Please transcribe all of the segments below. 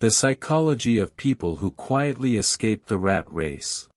The psychology of people who quietly escape the rat race.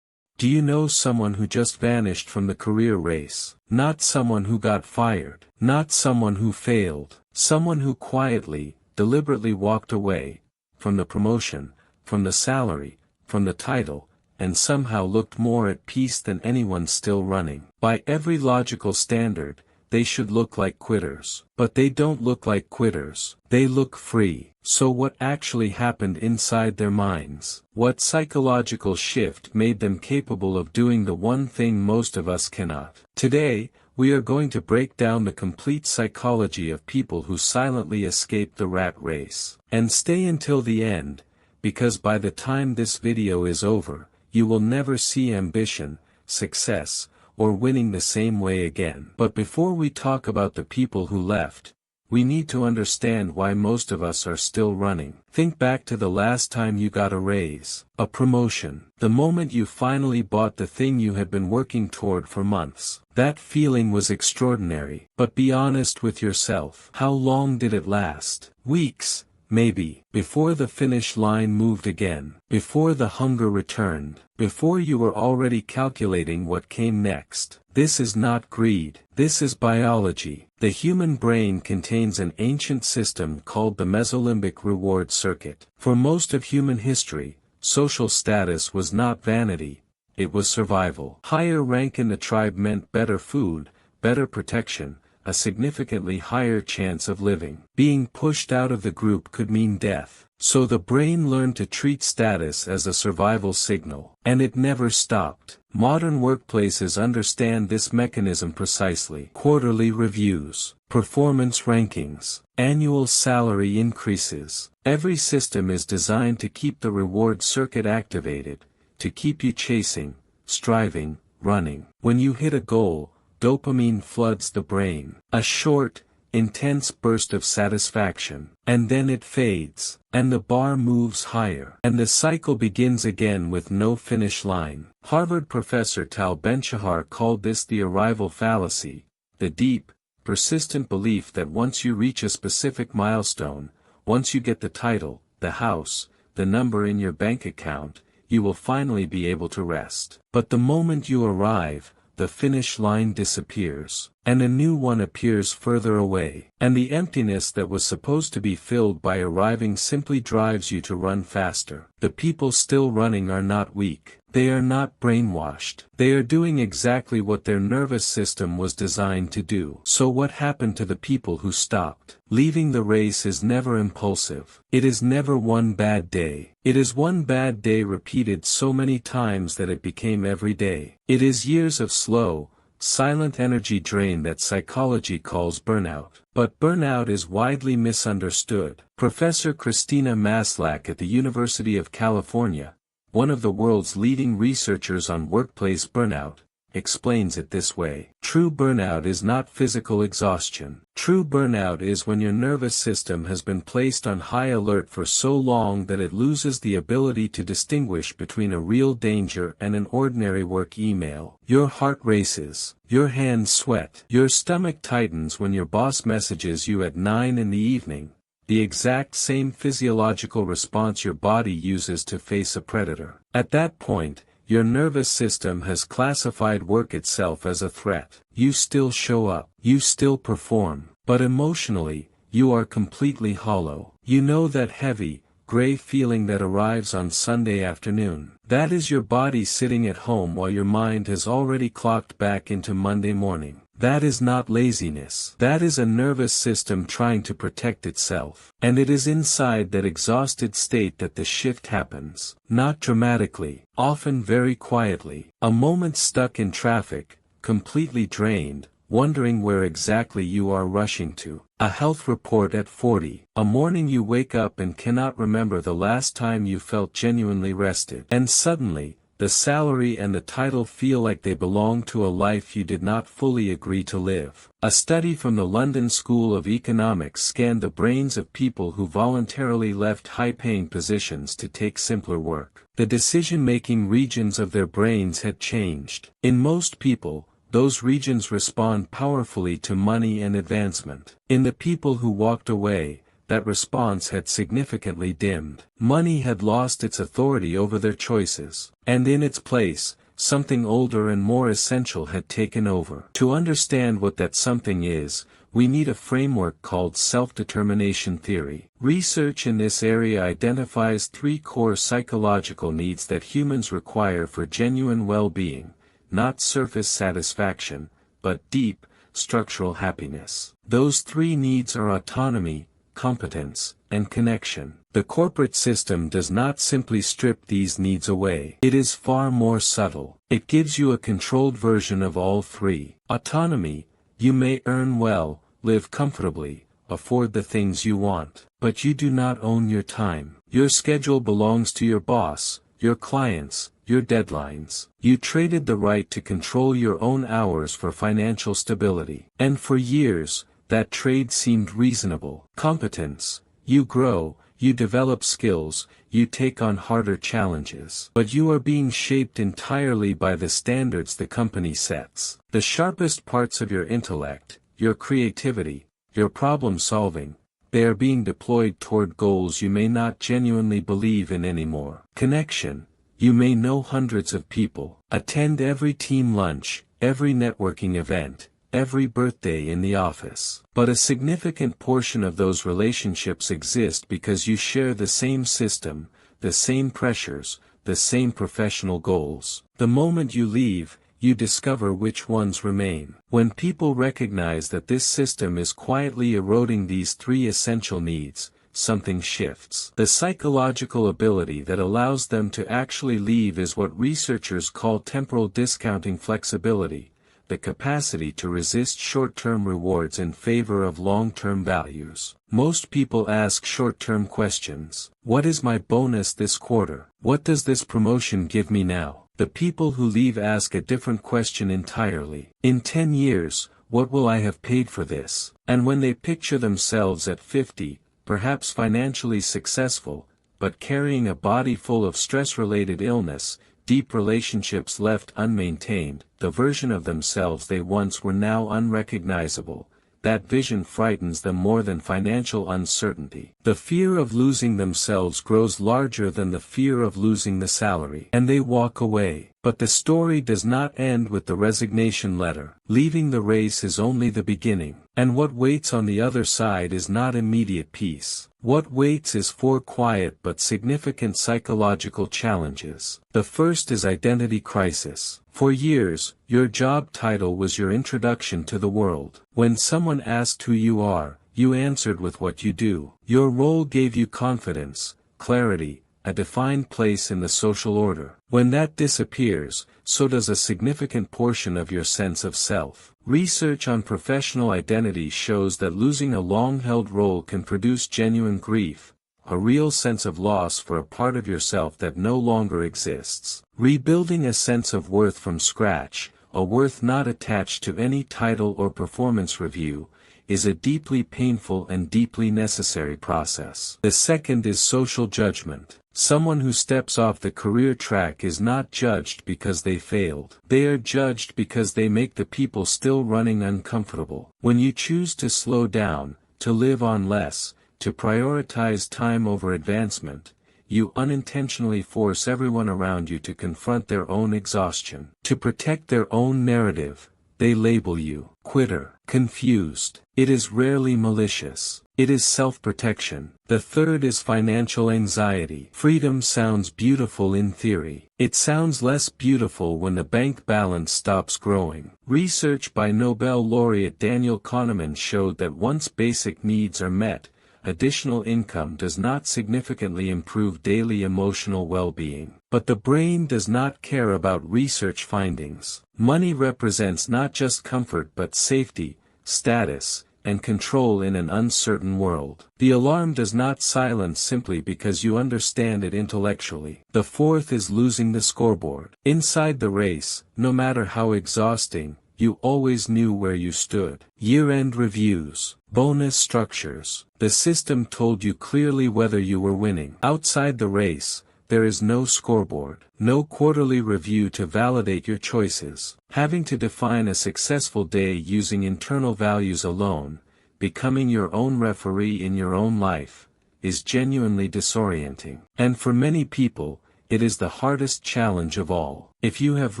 Do you know someone who just vanished from the career race? Not someone who got fired, not someone who failed, someone who quietly, deliberately walked away, from the promotion, from the salary, from the title, and somehow looked more at peace than anyone still running. By every logical standard, they should look like quitters. But they don't look like quitters, they look free. So what actually happened inside their minds? What psychological shift made them capable of doing the one thing most of us cannot? Today, we are going to break down the complete psychology of people who silently escape the rat race. And stay until the end, because by the time this video is over, you will never see ambition, success, or winning the same way again. But before we talk about the people who left, we need to understand why most of us are still running. Think back to the last time you got a raise, a promotion, the moment you finally bought the thing you had been working toward for months. That feeling was extraordinary. But be honest with yourself. How long did it last? Weeks, maybe, before the finish line moved again, before the hunger returned, before you were already calculating what came next. This is not greed, this is biology. The human brain contains an ancient system called the mesolimbic reward circuit. For most of human history, social status was not vanity, it was survival. Higher rank in the tribe meant better food, better protection, a significantly higher chance of living. Being pushed out of the group could mean death. So the brain learned to treat status as a survival signal. And it never stopped. Modern workplaces understand this mechanism precisely. Quarterly reviews, performance rankings, annual salary increases. Every system is designed to keep the reward circuit activated, to keep you chasing, striving, running. When you hit a goal, dopamine floods the brain. A short, intense burst of satisfaction. And then it fades, and the bar moves higher. And the cycle begins again with no finish line. Harvard professor Tal Ben-Shahar called this the arrival fallacy, the deep, persistent belief that once you reach a specific milestone, once you get the title, the house, the number in your bank account, you will finally be able to rest. But the moment you arrive, the finish line disappears, and a new one appears further away. And the emptiness that was supposed to be filled by arriving simply drives you to run faster. The people still running are not weak. They are not brainwashed. They are doing exactly what their nervous system was designed to do. So what happened to the people who stopped? Leaving the race is never impulsive. It is never one bad day. It is one bad day repeated so many times that it became every day. It is years of slow, silent energy drain that psychology calls burnout. But burnout is widely misunderstood. Professor Christina Maslach at the University of California, one of the world's leading researchers on workplace burnout, explains it this way. True burnout is not physical exhaustion. True burnout is when your nervous system has been placed on high alert for so long that it loses the ability to distinguish between a real danger and an ordinary work email. Your heart races, your hands sweat, your stomach tightens when your boss messages you at 9 in the evening. The exact same physiological response your body uses to face a predator. At that point, your nervous system has classified work itself as a threat. You still show up, you still perform, but emotionally, you are completely hollow. You know that heavy, gray feeling that arrives on Sunday afternoon. That is your body sitting at home while your mind has already clocked back into Monday morning. That is not laziness. That is a nervous system trying to protect itself. And it is inside that exhausted state that the shift happens. Not dramatically, often very quietly. A moment stuck in traffic, completely drained, wondering where exactly you are rushing to. A health report at 40. A morning you wake up and cannot remember the last time you felt genuinely rested. And suddenly, the salary and the title feel like they belong to a life you did not fully agree to live. A study from the London School of Economics scanned the brains of people who voluntarily left high-paying positions to take simpler work. The decision-making regions of their brains had changed. In most people, those regions respond powerfully to money and advancement. In the people who walked away, that response had significantly dimmed. Money had lost its authority over their choices, and in its place, something older and more essential had taken over. To understand what that something is, we need a framework called self-determination theory. Research in this area identifies three core psychological needs that humans require for genuine well-being, not surface satisfaction, but deep, structural happiness. Those three needs are autonomy, competence, and connection. The corporate system does not simply strip these needs away. It is far more subtle. It gives you a controlled version of all three. Autonomy: you may earn well, live comfortably, afford the things you want, but you do not own your time. Your schedule belongs to your boss, your clients, your deadlines. You traded the right to control your own hours for financial stability. And for years, that trade seemed reasonable. Competence: you grow, you develop skills, you take on harder challenges. But you are being shaped entirely by the standards the company sets. The sharpest parts of your intellect, your creativity, your problem solving, they are being deployed toward goals you may not genuinely believe in anymore. Connection: you may know hundreds of people, attend every team lunch, every networking event, every birthday in the office. But a significant portion of those relationships exist because you share the same system, the same pressures, the same professional goals. The moment you leave, you discover which ones remain. When people recognize that this system is quietly eroding these three essential needs, something shifts. The psychological ability that allows them to actually leave is what researchers call temporal discounting flexibility, the capacity to resist short-term rewards in favor of long-term values. Most people ask short-term questions. What is my bonus this quarter? What does this promotion give me now? The people who leave ask a different question entirely. In 10 years, what will I have paid for this? And when they picture themselves at 50, perhaps financially successful, but carrying a body full of stress-related illness, deep relationships left unmaintained, the version of themselves they once were now unrecognizable, that vision frightens them more than financial uncertainty. The fear of losing themselves grows larger than the fear of losing the salary, and they walk away. But the story does not end with the resignation letter. Leaving the race is only the beginning, and what waits on the other side is not immediate peace. What waits is four quiet but significant psychological challenges. The first is identity crisis. For years, your job title was your introduction to the world. When someone asked who you are, you answered with what you do. Your role gave you confidence, clarity, a defined place in the social order. When that disappears, so does a significant portion of your sense of self. Research on professional identity shows that losing a long-held role can produce genuine grief, a real sense of loss for a part of yourself that no longer exists. Rebuilding a sense of worth from scratch, a worth not attached to any title or performance review, is a deeply painful and deeply necessary process. The second is social judgment. Someone who steps off the career track is not judged because they failed. They are judged because they make the people still running uncomfortable. When you choose to slow down, to live on less, to prioritize time over advancement, you unintentionally force everyone around you to confront their own exhaustion. To protect their own narrative, they label you quitter, confused. It is rarely malicious. It is self-protection. The third is financial anxiety. Freedom sounds beautiful in theory. It sounds less beautiful when the bank balance stops growing. Research by Nobel laureate Daniel Kahneman showed that once basic needs are met, additional income does not significantly improve daily emotional well-being. But the brain does not care about research findings. Money represents not just comfort but safety, status, and control in an uncertain world. The alarm does not silence simply because you understand it intellectually. The fourth is losing the scoreboard. Inside the race, no matter how exhausting, you always knew where you stood. Year-end reviews, bonus structures. The system told you clearly whether you were winning. Outside the race, there is no scoreboard, no quarterly review to validate your choices. Having to define a successful day using internal values alone, becoming your own referee in your own life, is genuinely disorienting. And for many people, it is the hardest challenge of all. If you have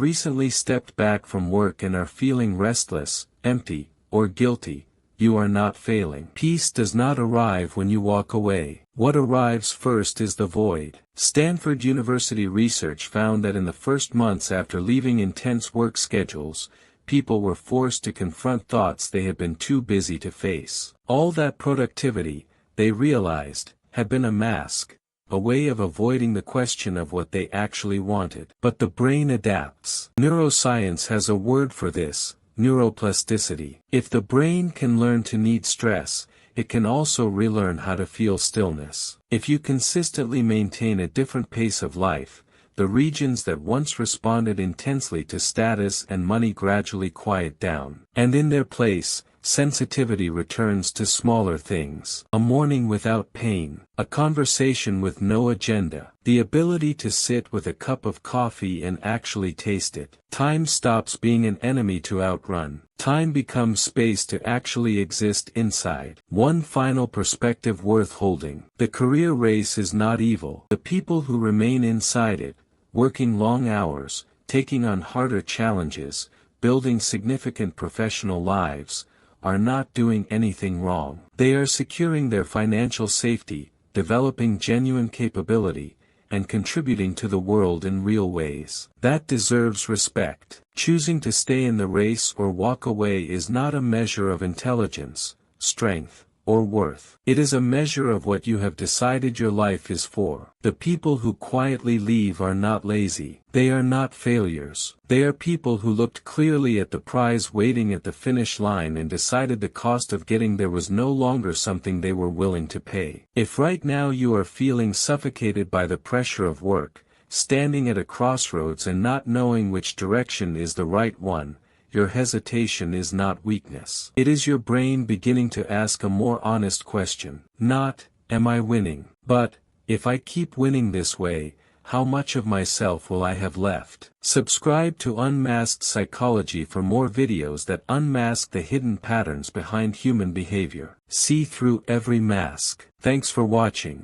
recently stepped back from work and are feeling restless, empty, or guilty, you are not failing. Peace does not arrive when you walk away. What arrives first is the void. Stanford University research found that in the first months after leaving intense work schedules, people were forced to confront thoughts they had been too busy to face. All that productivity, they realized, had been a mask, a way of avoiding the question of what they actually wanted. But the brain adapts. Neuroscience has a word for this: neuroplasticity. If the brain can learn to need stress, it can also relearn how to feel stillness. If you consistently maintain a different pace of life, the regions that once responded intensely to status and money gradually quiet down. And in their place, sensitivity returns to smaller things. A morning without pain, a conversation with no agenda, the ability to sit with a cup of coffee and actually taste it. Time stops being an enemy to outrun. Time becomes space to actually exist inside. One final perspective worth holding: the career race is not evil. The people who remain inside it, working long hours, taking on harder challenges, building significant professional lives, are not doing anything wrong. They are securing their financial safety, developing genuine capability, and contributing to the world in real ways. That deserves respect. Choosing to stay in the race or walk away is not a measure of intelligence, strength, or worth. It is a measure of what you have decided your life is for. The people who quietly leave are not lazy. They are not failures. They are people who looked clearly at the prize waiting at the finish line and decided the cost of getting there was no longer something they were willing to pay. If right now you are feeling suffocated by the pressure of work, standing at a crossroads and not knowing which direction is the right one, your hesitation is not weakness. It is your brain beginning to ask a more honest question. Not, am I winning? But, if I keep winning this way, how much of myself will I have left? Subscribe to Unmasked Psychology for more videos that unmask the hidden patterns behind human behavior. See through every mask. Thanks for watching.